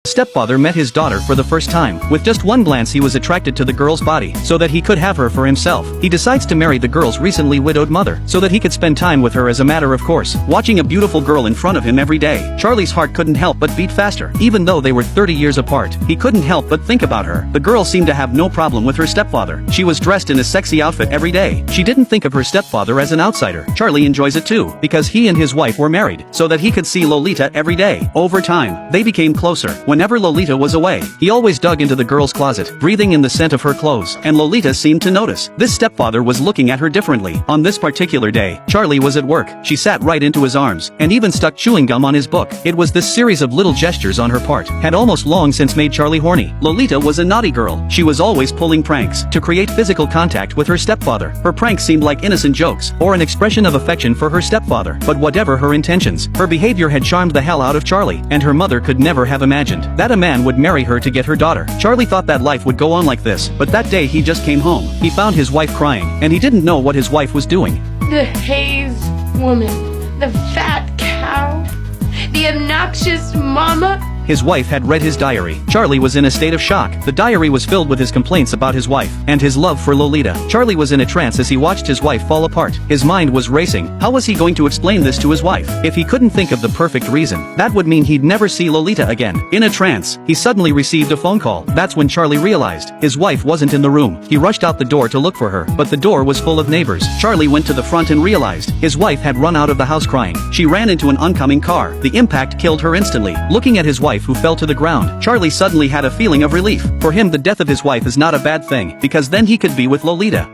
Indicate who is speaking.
Speaker 1: Stepfather met his daughter for the first time. With just one glance he was attracted to the girl's body, so that he could have her for himself. He decides to marry the girl's recently widowed mother, so that he could spend time with her as a matter of course. Watching a beautiful girl in front of him every day, Charlie's heart couldn't help but beat faster. Even though they were 30 years apart, he couldn't help but think about her. The girl seemed to have no problem with her stepfather. She was dressed in a sexy outfit every day. She didn't think of her stepfather as an outsider. Charlie enjoys it too, because he and his wife were married, so that he could see Lolita every day. Over time, they became closer. Whenever Lolita was away, he always dug into the girl's closet, breathing in the scent of her clothes, and Lolita seemed to notice. This stepfather was looking at her differently. On this particular day, Charlie was at work. She sat right into his arms, and even stuck chewing gum on his book. It was this series of little gestures on her part, had almost long since made Charlie horny. Lolita was a naughty girl. She was always pulling pranks, to create physical contact with her stepfather. Her pranks seemed like innocent jokes, or an expression of affection for her stepfather. But whatever her intentions, her behavior had charmed the hell out of Charlie, and her mother could never have imagined that a man would marry her to get her daughter. Charlie thought that life would go on like this, but that day he just came home. He found his wife crying, and he didn't know what his wife was doing.
Speaker 2: The Hayes woman, the fat cow, the obnoxious mama.
Speaker 1: His wife had read his diary. Charlie was in a state of shock. The diary was filled with his complaints about his wife, and his love for Lolita. Charlie was in a trance as he watched his wife fall apart. His mind was racing. How was he going to explain this to his wife? If he couldn't think of the perfect reason, that would mean he'd never see Lolita again. In a trance, he suddenly received a phone call. That's when Charlie realized his wife wasn't in the room. He rushed out the door to look for her, but the door was full of neighbors. Charlie went to the front and realized his wife had run out of the house crying. She ran into an oncoming car. The impact killed her instantly. Looking at his wife who fell to the ground, Charlie suddenly had a feeling of relief. For him, the death of his wife is not a bad thing, because then he could be with Lolita.